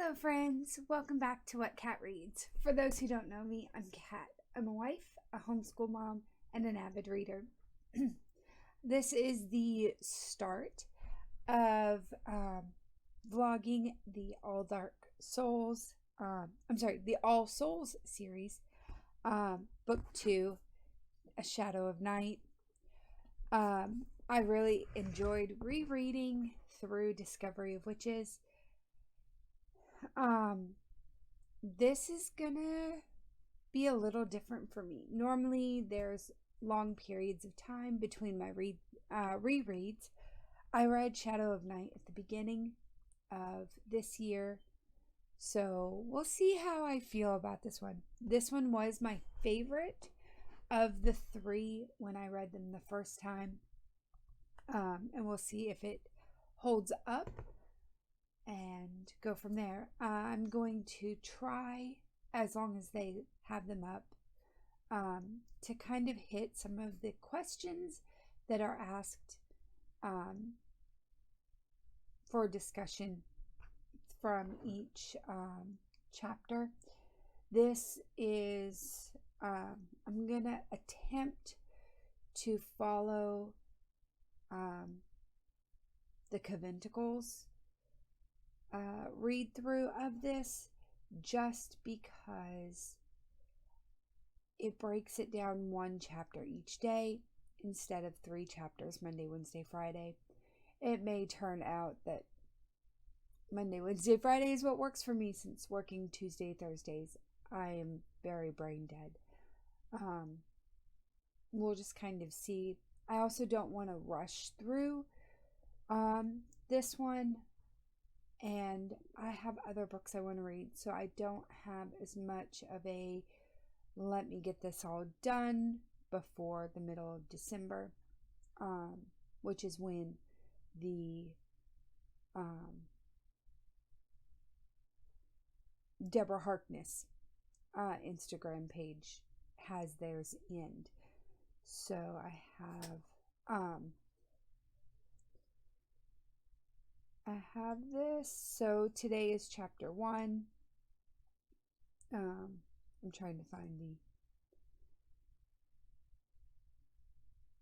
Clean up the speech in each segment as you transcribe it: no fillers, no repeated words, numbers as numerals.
Hello, friends. Welcome back to What Cat Reads. For those who don't know me, I'm Kat. I'm a wife, a homeschool mom, and an avid reader. This is the start of vlogging the the All Souls series, book 2, A Shadow of Night. I really enjoyed rereading through Discovery of Witches. This is gonna be a little different for me. Normally, there's long periods of time between my rereads. I read Shadow of Night at the beginning of this year, so we'll see how I feel about this one. This one was my favorite of the 3 when I read them the first time, and we'll see if it holds up and go from there. I'm going to try, as long as they have them up, to kind of hit some of the questions that are asked for discussion from each chapter. This is, I'm going to attempt to follow the Conventicles read through of this, just because it breaks it down 1 chapter each day instead of 3 chapters, Monday, Wednesday, Friday. It may turn out that Monday, Wednesday, Friday is what works for me, since working Tuesday, Thursdays, I am very brain dead. We'll just kind of see. I also don't want to rush through this one. And I have other books I want to read, so I don't have as much of a let me get this all done before the middle of December, which is when the Deborah Harkness Instagram page has theirs end. So I have this. So today is chapter 1. I'm trying to find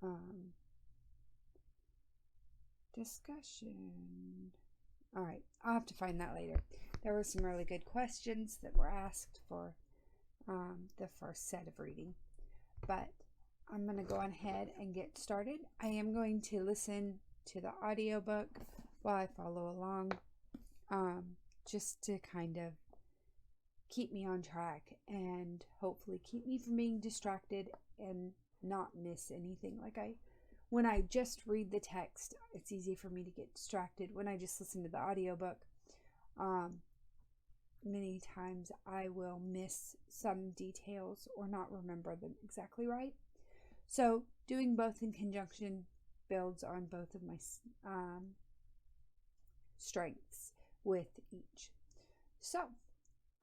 the discussion. All right, I'll have to find that later. There were some really good questions that were asked for the first set of reading, but I'm going to go on ahead and get started. I am going to listen to the audiobook while I follow along, just to kind of keep me on track and hopefully keep me from being distracted and not miss anything. When I just read the text, it's easy for me to get distracted. When I just listen to the audiobook, many times I will miss some details or not remember them exactly right. So doing both in conjunction builds on both of my strengths with each. So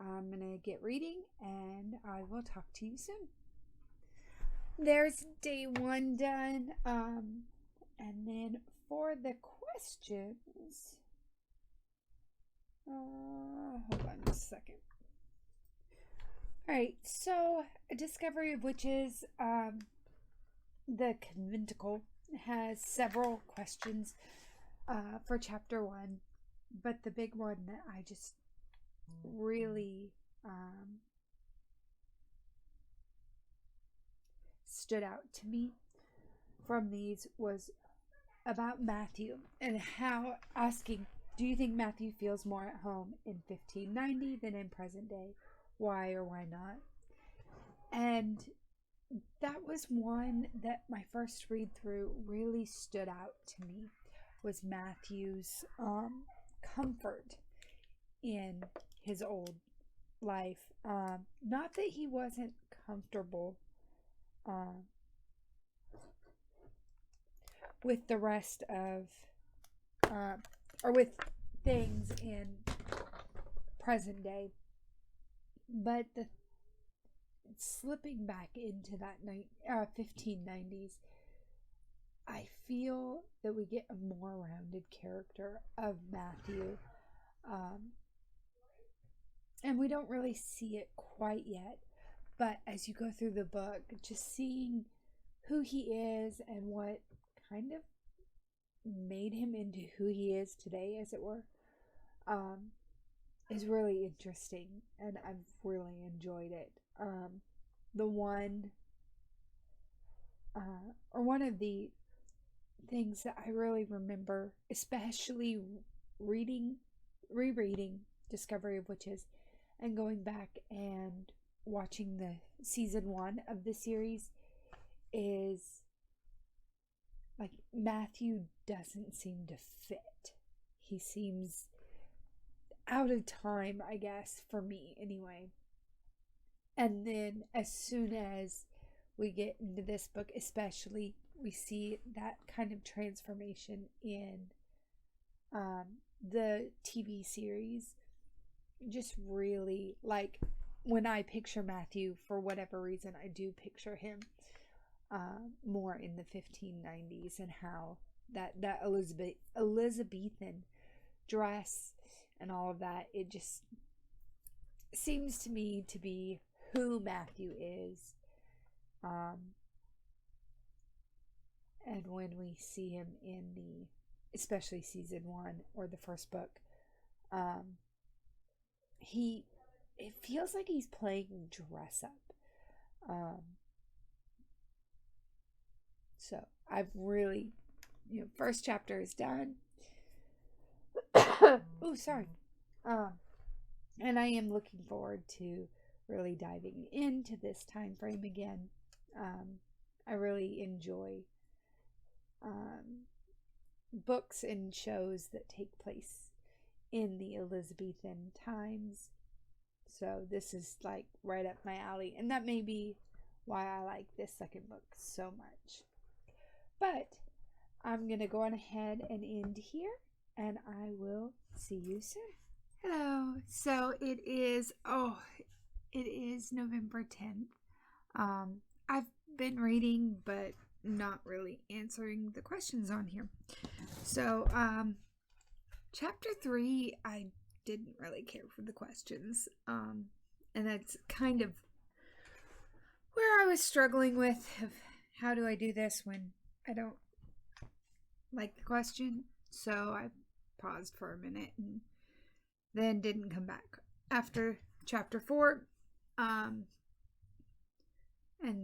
I'm going to get reading, and I will talk to you soon. There's day 1 done. And then for the questions, hold on just a second. All right, so Discovery of Witches, the Conventicle has several questions for chapter 1, but the big one that I just really stood out to me from these was about Matthew, and how asking, do you think Matthew feels more at home in 1590 than in present day? Why or why not? And that was one that my first read through really stood out to me, was Matthew's comfort in his old life. Not that he wasn't comfortable with the rest of or with things in present day, but the slipping back into that 1590s, I feel that we get a more rounded character of Matthew. And we don't really see it quite yet. But as you go through the book, just seeing who he is and what kind of made him into who he is today, as it were, um, is really interesting, and I've really enjoyed it. The one, or one of the things that I really remember, especially rereading Discovery of Witches, and going back and watching the season 1 of the series, is like Matthew doesn't seem to fit. He seems out of time, I guess, for me anyway. And then as soon as we get into this book, especially, we see that kind of transformation in the TV series. Just really, like, when I picture Matthew, for whatever reason, I do picture him more in the 1590s, and how that Elizabethan dress and all of that, it just seems to me to be who Matthew is. And when we see him in especially season 1 or the first book, it feels like he's playing dress up. So I've really, first chapter is done. Oh, sorry. And I am looking forward to really diving into this time frame again. I really enjoy books and shows that take place in the Elizabethan times. So this is like right up my alley, and that may be why I like this second book so much. But I'm going to go on ahead and end here, and I will see you soon. Hello. So it is November 10th. I've been reading, but not really answering the questions on here. So, chapter 3, I didn't really care for the questions. And that's kind of where I was struggling with of how do I do this when I don't like the question. So I paused for a minute and then didn't come back after chapter 4. And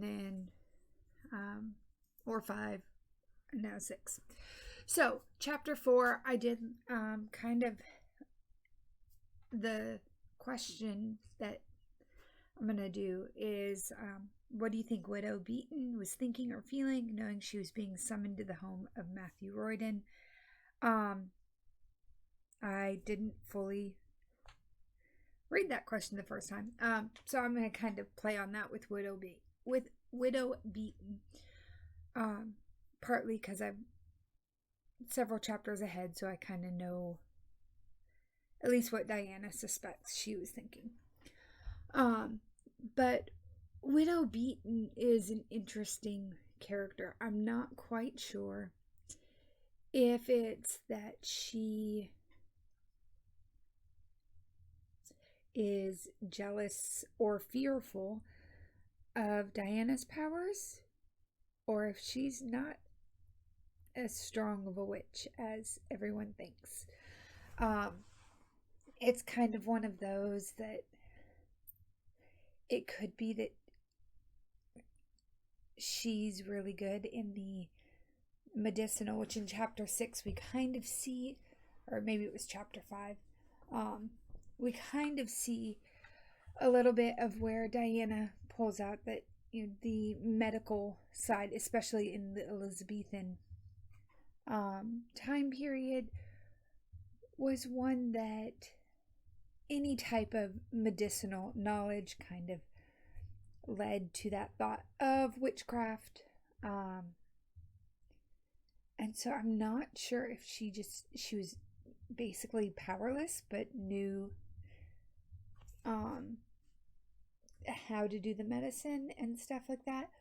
then or 5, and now 6. So chapter 4, I did kind of the question that I'm gonna do is what do you think Widow Beaton was thinking or feeling, knowing she was being summoned to the home of Matthew Royden? I didn't fully read that question the first time, so I'm gonna kind of play on that with Widow Beaton. Partly because I'm several chapters ahead, so I kind of know at least what Diana suspects she was thinking. But Widow Beaton is an interesting character. I'm not quite sure if it's that she is jealous or fearful of Diana's powers, or if she's not as strong of a witch as everyone thinks. It's kind of one of those that it could be that she's really good in the medicinal, which in chapter 6 we kind of see, or maybe it was chapter 5, we kind of see a little bit of where Diana pulls out that the medical side, especially in the Elizabethan time period, was one that any type of medicinal knowledge kind of led to that thought of witchcraft. And so I'm not sure if she was basically powerless but knew how to do the medicine and stuff like that,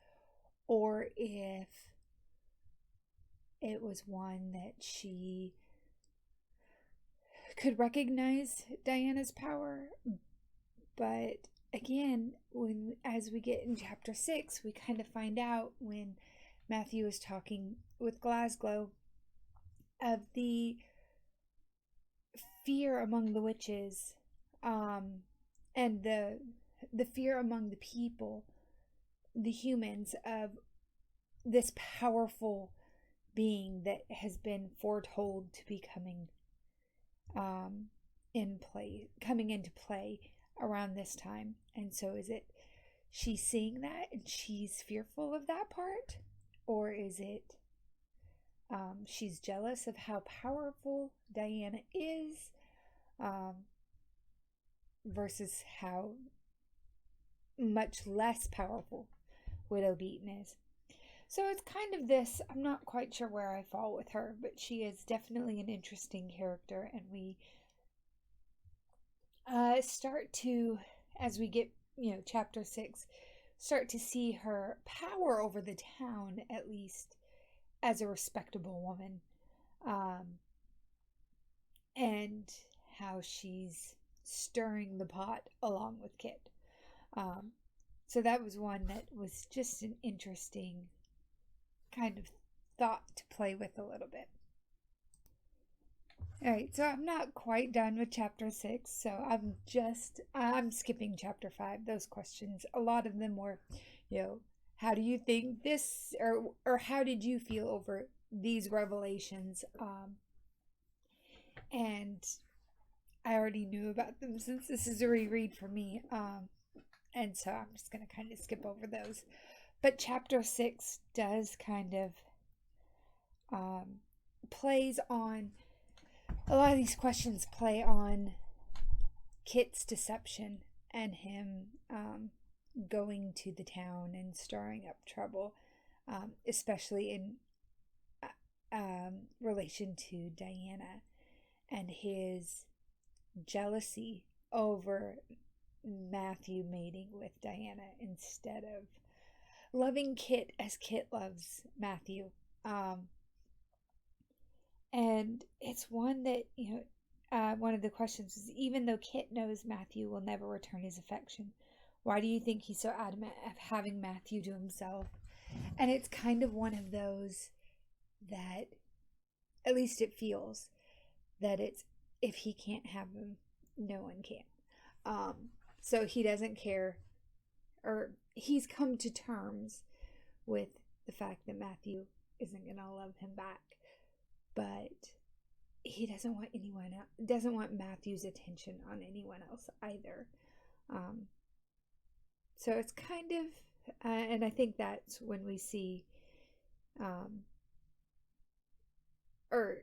or if it was one that she could recognize Diana's power But again, as we get in chapter 6, we kind of find out when Matthew is talking with Glasgow of the fear among the witches, and the fear among the people, the humans, of this powerful being that has been foretold to be coming into play around this time. And so is it she's seeing that and she's fearful of that part, or is it she's jealous of how powerful Diana is, versus how much less powerful Widow Beaton is? So it's kind of this, I'm not quite sure where I fall with her, but she is definitely an interesting character, and we start to, as we get, chapter 6, start to see her power over the town, at least as a respectable woman, and how she's stirring the pot along with Kit. So that was one that was just an interesting kind of thought to play with a little bit. Alright, so I'm not quite done with chapter 6, so I'm skipping chapter 5. Those questions, a lot of them were, how do you think this, or how did you feel over these revelations? And I already knew about them since this is a reread for me, and so I'm just going to kind of skip over those. But chapter 6 does kind of plays on, a lot of these questions play on Kit's deception and him going to the town and stirring up trouble, especially in relation to Diana and his jealousy over Matthew mating with Diana instead of loving Kit as Kit loves Matthew. And it's one that, one of the questions is, even though Kit knows Matthew will never return his affection, why do you think he's so adamant of having Matthew to himself? And it's kind of one of those that, at least it feels, that it's, if he can't have him, no one can. So he doesn't care, or he's come to terms with the fact that Matthew isn't going to love him back. But he doesn't want Matthew's attention on anyone else either. So it's kind of, and I think that's when we see, or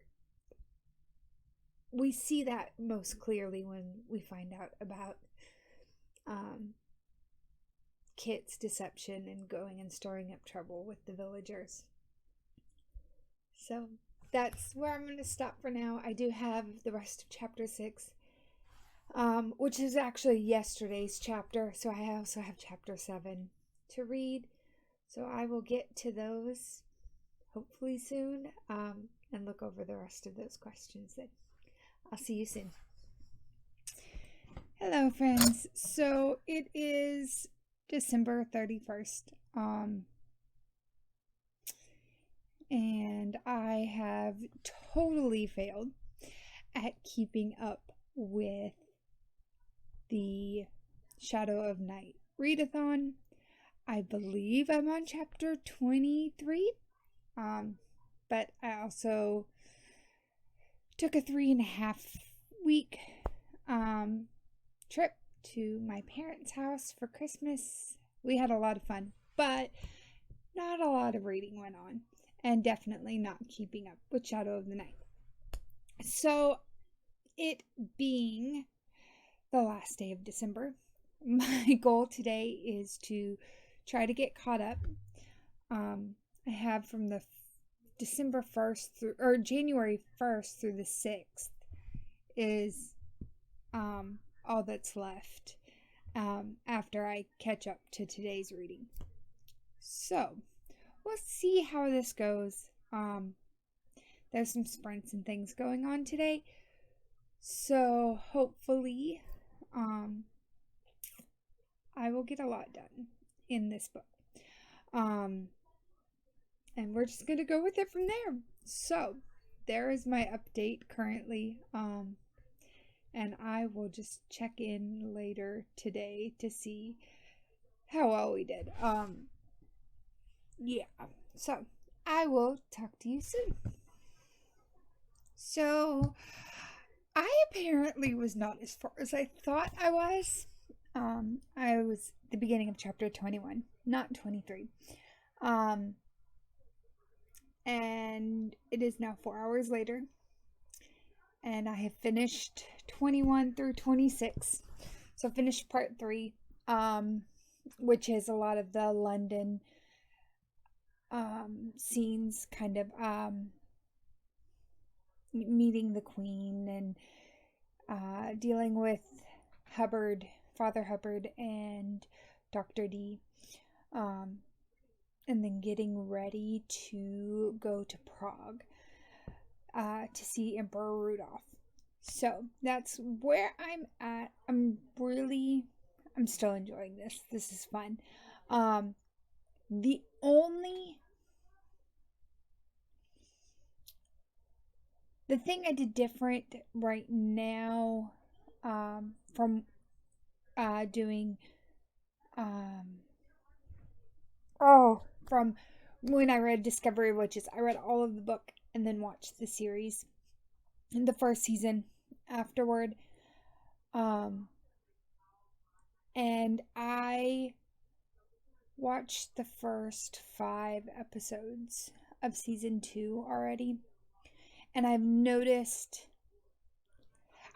we see that most clearly when we find out about Kit's deception and going and stirring up trouble with the villagers. So that's where I'm going to stop for now. I do have the rest of chapter 6, which is actually yesterday's chapter. So I also have chapter 7 to read. So I will get to those hopefully soon, and look over the rest of those questions then. I'll see you soon. Hello, friends. So it is December 31st. And I have totally failed at keeping up with the Shadow of Night readathon. I believe I'm on chapter 23. But I also took a 3.5 week trip to my parents' house for Christmas. We had a lot of fun, but not a lot of reading went on. And definitely not keeping up with Shadow of the Night. So, it being the last day of December, my goal today is to try to get caught up. I have from the December 1st through, or January 1st through the 6th is all that's left after I catch up to today's reading. So, we'll see how this goes. There's some sprints and things going on today. So hopefully, I will get a lot done in this book. And we're just going to go with it from there. So, there is my update currently. And I will just check in later today to see how well we did. Yeah. So, I will talk to you soon. So, I apparently was not as far as I thought I was. I was the beginning of chapter 21, not 23. And it is now 4 hours later, and I have finished 21 through 26. So finished part 3, which is a lot of the London scenes, kind of meeting the Queen and dealing with Hubbard, Father Hubbard, and Dr. D. And then getting ready to go to Prague to see Emperor Rudolph. So that's where I'm at. I'm still enjoying this. This is fun. The thing I did different right now from doing from when I read Discovery of Witches, I read all of the book and then watched the series in the first season afterward. And I watched the first 5 episodes of season 2 already. And I've noticed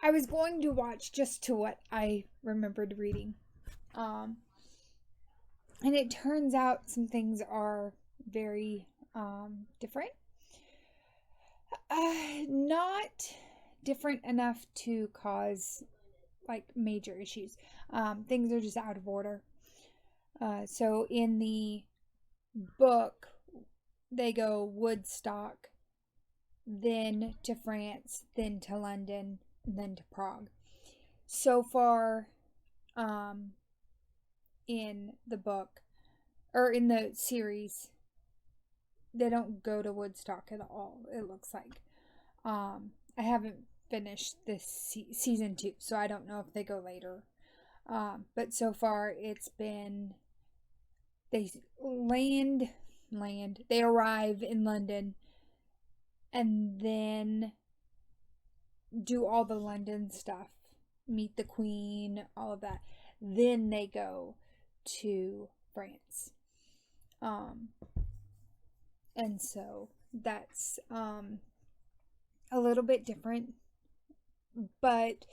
I was going to watch just to what I remembered reading. And it turns out some things are very different. Not different enough to cause like major issues. Things are just out of order. So in the book, they go Woodstock, then to France, then to London, then to Prague. So far, in the book, or in the series, they don't go to Woodstock at all, it looks like. I haven't finished this season 2, so I don't know if they go later. But so far, it's been, they they arrive in London, and then do all the London stuff, meet the Queen, all of that. Then they go to France. And so that's a little bit different, but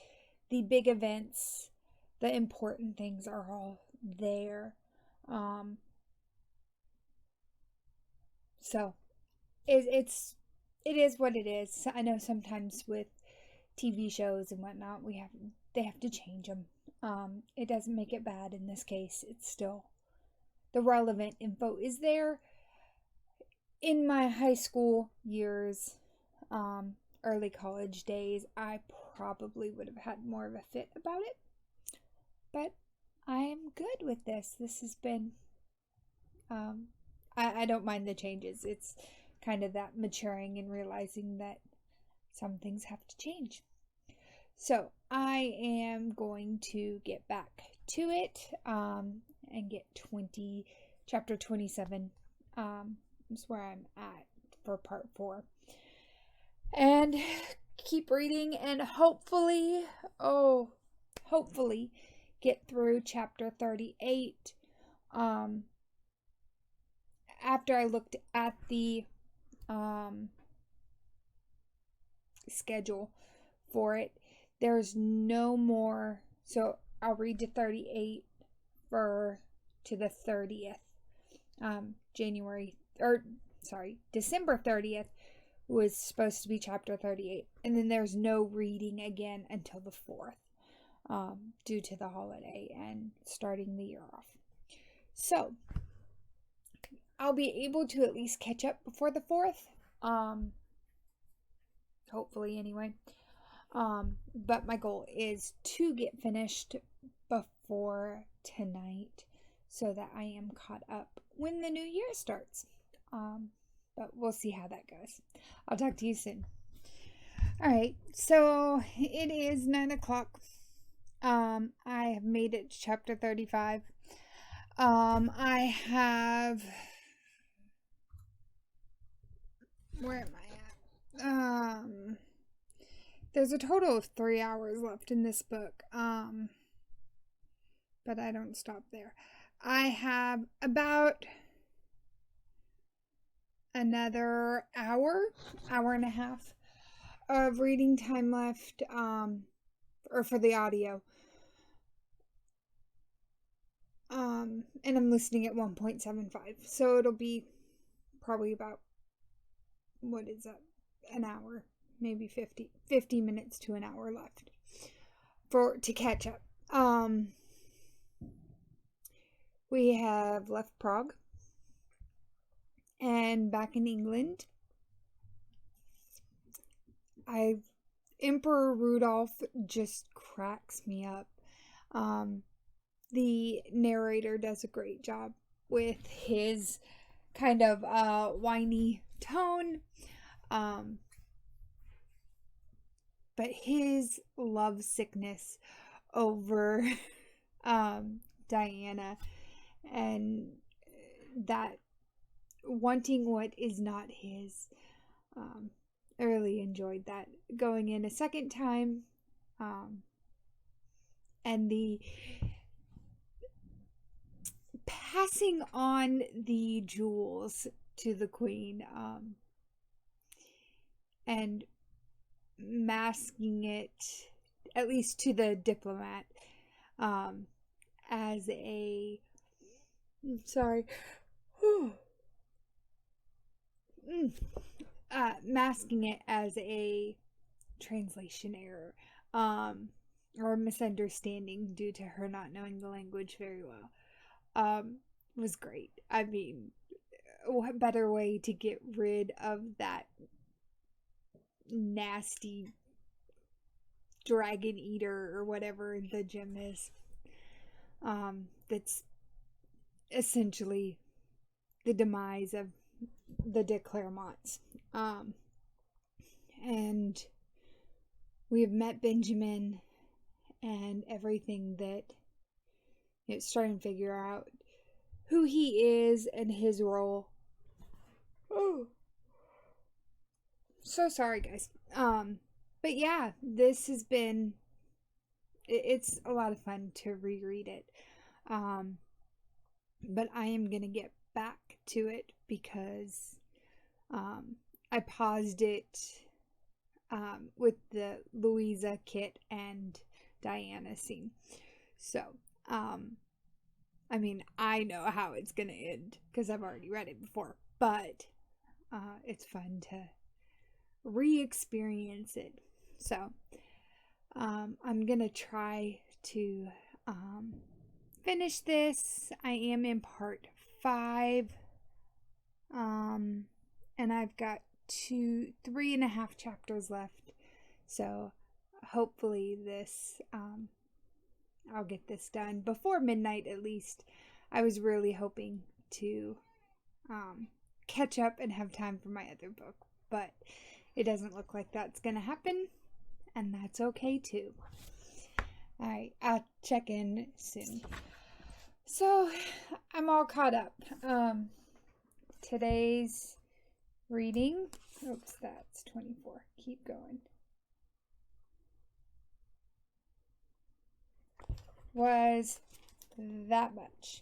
the big events, the important things are all there. So it is what it is. I know sometimes with TV shows and whatnot, they have to change them. It doesn't make it bad in this case. It's still, the relevant info is there. In my high school years, early college days, I probably would have had more of a fit about it. But I am good with this. This has been, I don't mind the changes. It's kind of that maturing and realizing that some things have to change. So I am going to get back to it and get chapter 27 is where I'm at for part 4. And keep reading and hopefully get through chapter 38. After I looked at the schedule for it, there's no more, so I'll read to 38 to the 30th. December 30th was supposed to be chapter 38, and then there's no reading again until the 4th, due to the holiday and starting the year off. So I'll be able to at least catch up before the 4th, hopefully anyway. But my goal is to get finished before tonight so that I am caught up when the new year starts. But we'll see how that goes. I'll talk to you soon. All right, so it is 9 o'clock. I have made it to chapter 35. I have. Where am I at? There's a total of 3 hours left in this book. But I don't stop there. I have about another hour and a half of reading time left, or for the audio. And I'm listening at 1.75, so it'll be probably about, what is that, an hour, maybe 50 minutes to an hour left to catch up. We have left Prague and back in England. Emperor Rudolph just cracks me up. The narrator does a great job with his kind of whiny tone. But his love sickness over Diana and that wanting what is not his. I really enjoyed that. Going in a second time, and the passing on the jewels to the queen, and masking it, at least to the diplomat, as a, sorry, masking it as a translation error, or misunderstanding due to her not knowing the language very well, was great. I mean, what better way to get rid of that nasty dragon eater or whatever the gem is, that's essentially the demise of the de Claremonts. And we have met Benjamin and everything that, it's starting to figure out who he is and his role. Oh, so sorry, guys. But yeah, this has been, it's a lot of fun to reread it. But I am gonna get back to it because I paused it with the Louisa, Kit, and Diana scene. So, I mean, I know how it's gonna end because I've already read it before, but it's fun to re-experience it. So, I'm gonna try to finish this. I am in part 5, and I've got 3.5 chapters left. So hopefully this, I'll get this done before midnight at least. I was really hoping to catch up and have time for my other book, but it doesn't look like that's gonna happen, and that's okay too. Alright, I'll check in soon. So, I'm all caught up. Today's reading, oops, that's 24. Keep going. Was that much.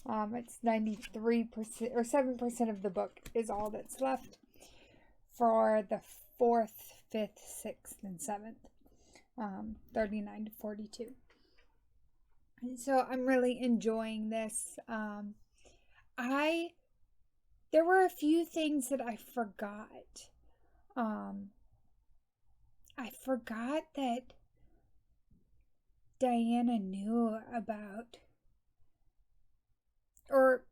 It's 93% or 7% of the book is all that's left for the 4th, 5th, 6th, and 7th. 39 to 42. And so I'm really enjoying this. There were a few things that I forgot. I forgot that Diana knew about, or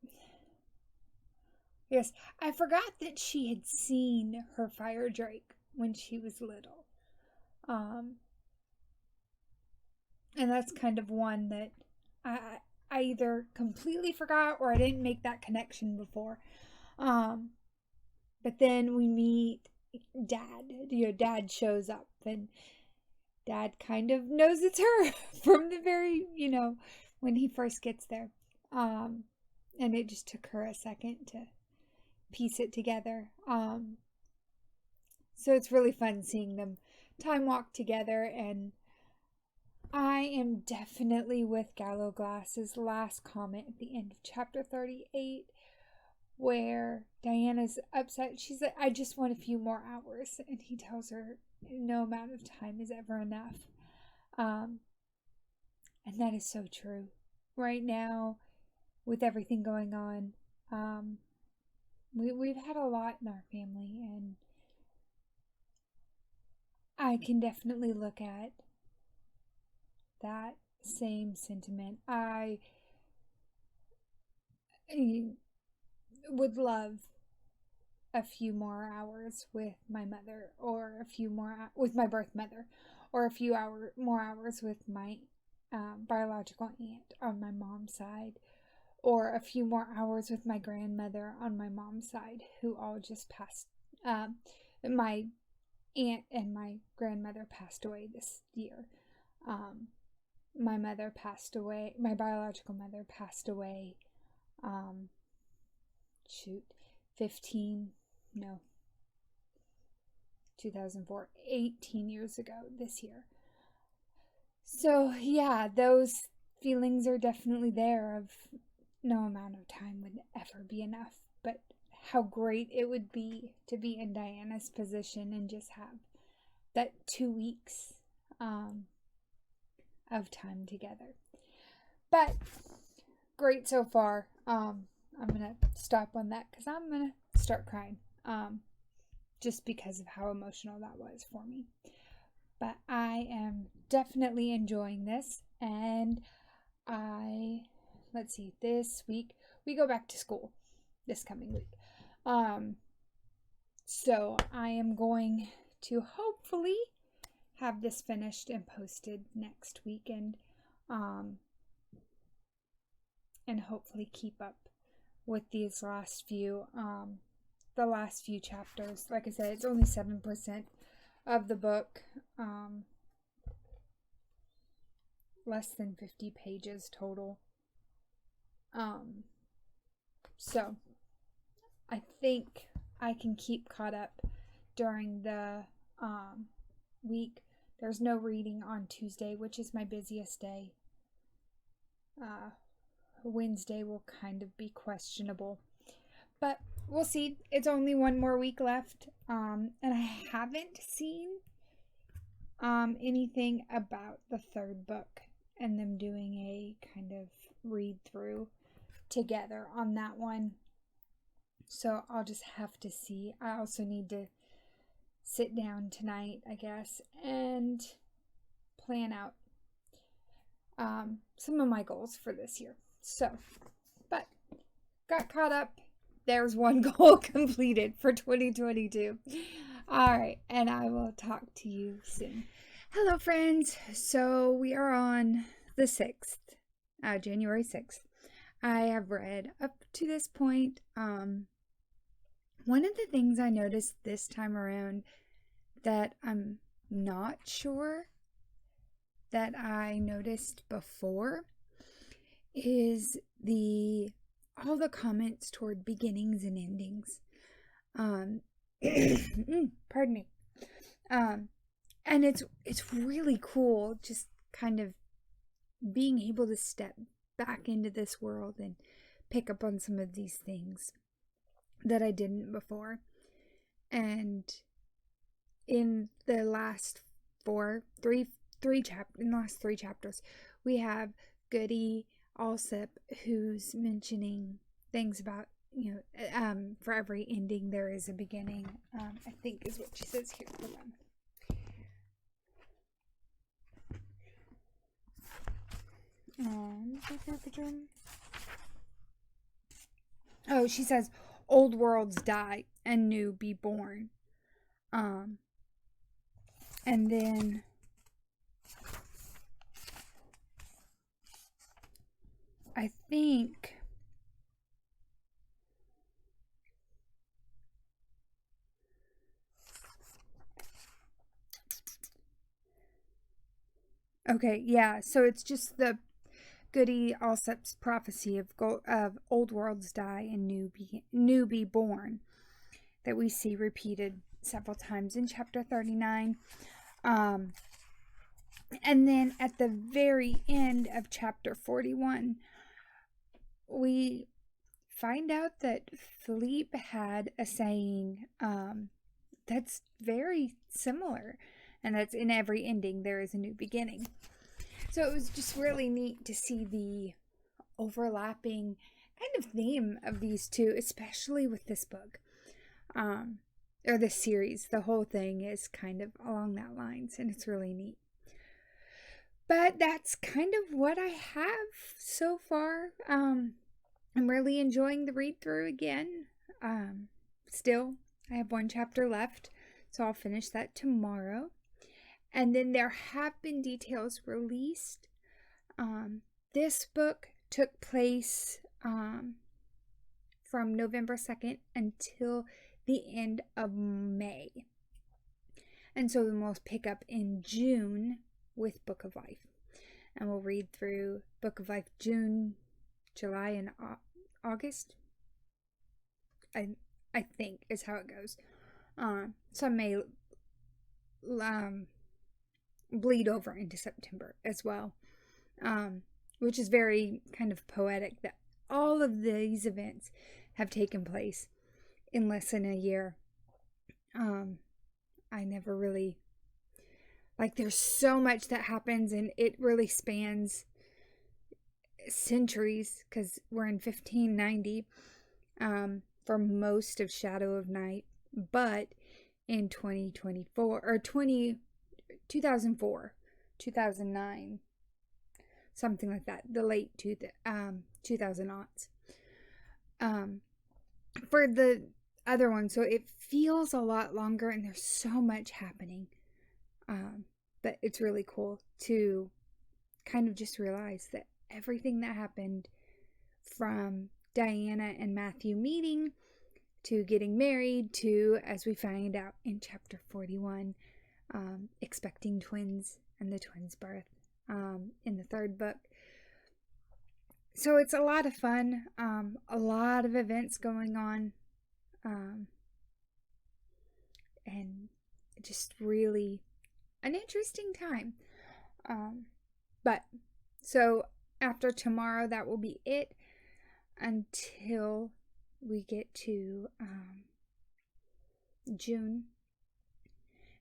yes, I forgot that she had seen her fire drake when she was little. And that's kind of one that I either completely forgot or I didn't make that connection before. But then we meet Dad. Dad shows up, and Dad kind of knows it's her from the very, when he first gets there. And it just took her a second to piece it together. So it's really fun seeing them time walk together, and I am definitely with Gallowglass's last comment at the end of chapter 38, where Diana's upset. She's like, I just want a few more hours. And he tells her no amount of time is ever enough. And that is so true. Right now, with everything going on, we've had a lot in our family, and I can definitely look at that same sentiment. I would love a few more hours with my mother, or a few more with my birth mother, or a few more hours with my biological aunt on my mom's side, or a few more hours with my grandmother on my mom's side, who all just passed. My aunt and my grandmother passed away this year. My mother passed away. My biological mother passed away. 18 years ago this year. So yeah, those feelings are definitely there of no amount of time would ever be enough, but how great it would be to be in Diana's position and just have that 2 weeks of time together. But great so far. I'm gonna stop on that because I'm gonna start crying, just because of how emotional that was for me. But I am definitely enjoying this, and let's see, this week we go back to school this coming week. So I am going to hopefully have this finished and posted next weekend, and hopefully keep up with these last few the last few chapters. Like I said, it's only 7% of the book, less than 50 pages total. So I think I can keep caught up during the week. There's no reading on Tuesday, which is my busiest day. Wednesday will kind of be questionable, but we'll see. It's only one more week left, and I haven't seen anything about the third book and them doing a kind of read through together on that one. So I'll just have to see. I also need to sit down tonight, I guess, and plan out some of my goals for this year. So, but got caught up. There's one goal completed for 2022. All right, and I will talk to you soon. Hello, friends. So we are on the 6th, January 6th. I have read up to this point. One of the things I noticed this time around that I'm not sure that I noticed before is all the comments toward beginnings and endings. Pardon me. And it's really cool just kind of being able to step back into this world and pick up on some of these things that I didn't before. And in the last three chapters, we have Goody Alsip, who's mentioning things about, for every ending there is a beginning, I think is what she says here. Hold on. Oh, she says, old worlds die and new be born. And then I think okay, yeah. So it's just the Goody Alsep's prophecy of old worlds die and new be born that we see repeated several times in chapter 39. Um, and then at the very end of chapter 41, we find out that Philippe had a saying that's very similar, and that's in every ending there is a new beginning. So it was just really neat to see the overlapping kind of theme of these two, especially with this book. Or this series. The whole thing is kind of along that lines, and it's really neat. But that's kind of what I have so far. I'm really enjoying the read through again. Still, I have one chapter left, so I'll finish that tomorrow. And then there have been details released. This book took place from November 2nd until the end of May. And so then we'll pick up in June with Book of Life. And we'll read through Book of Life June, July, and August. I think is how it goes. Some may bleed over into September as well, which is very kind of poetic that all of these events have taken place in less than a year. I never really, like, there's so much that happens, and it really spans centuries, because we're in 1590 for most of Shadow of Night, but in 2024 or 2004, 2009, something like that, the late 2000s. For the other one, so it feels a lot longer, and there's so much happening. But it's really cool to kind of just realize that everything that happened from Diana and Matthew meeting to getting married to, as we find out in chapter 41, expecting twins and the twins' birth in the third book. So it's a lot of fun, a lot of events going on, and just really an interesting time. But so after tomorrow, that will be it until we get to June.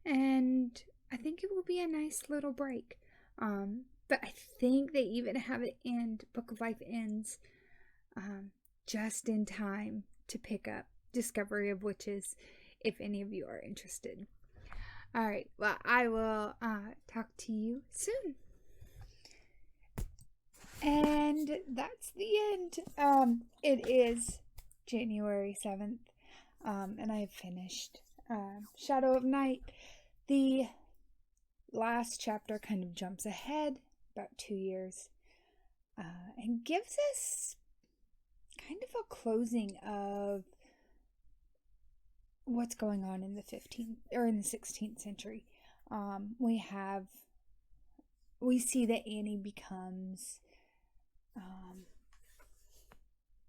And I think it will be a nice little break. But I think they even have it end. Book of Life ends just in time to pick up Discovery of Witches, if any of you are interested. All right, well, I will talk to you soon. And that's the end. It is January 7th, and I have finished Shadow of Night. The last chapter kind of jumps ahead about 2 years and gives us kind of a closing of what's going on in the 15th or in the 16th century. We see that Annie becomes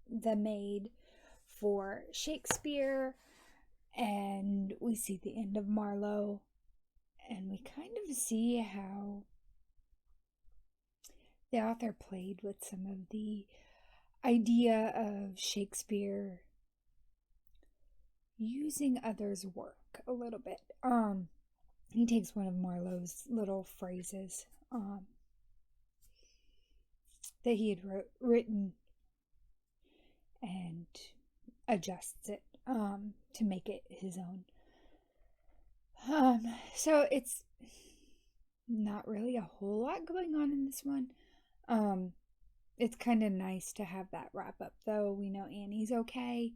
the maid for Shakespeare, and we see the end of Marlowe, and we kind of see how the author played with some of the idea of Shakespeare using others' work a little bit. He takes one of Marlowe's little phrases that he had written and adjusts it to make it his own. So it's not really a whole lot going on in this one. It's kind of nice to have that wrap up, though. We know Annie's okay.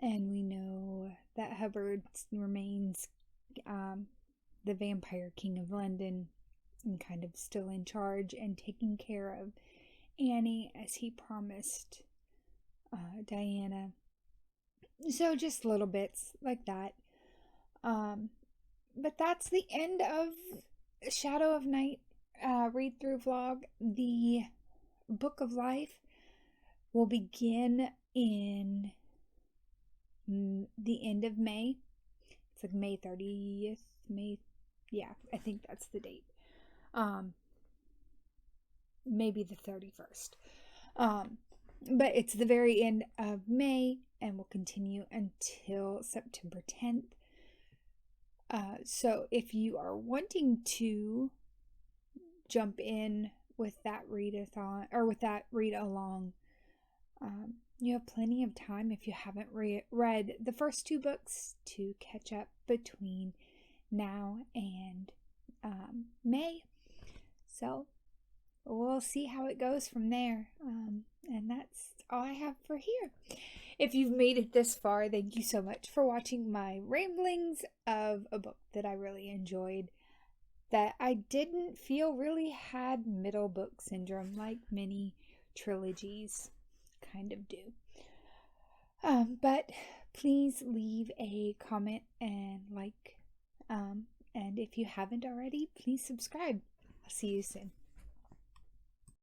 And we know that Hubbard remains the vampire king of London and kind of still in charge and taking care of Annie as he promised Diana. So just little bits like that. But that's the end of Shadow of Night read through vlog. The Book of Life will begin in the end of May. It's like May 30th. Yeah, I think that's the date. Maybe the 31st. But it's the very end of May and will continue until September 10th. So if you are wanting to jump in with that readathon or with that read along, you have plenty of time if you haven't read the first 2 books to catch up between now and May. So we'll see how it goes from there. And that's all I have for here. If you've made it this far, thank you so much for watching my ramblings of a book that I really enjoyed, that I didn't feel really had middle book syndrome like many trilogies kind of do. But please leave a comment and like, and if you haven't already, please subscribe. I'll see you soon.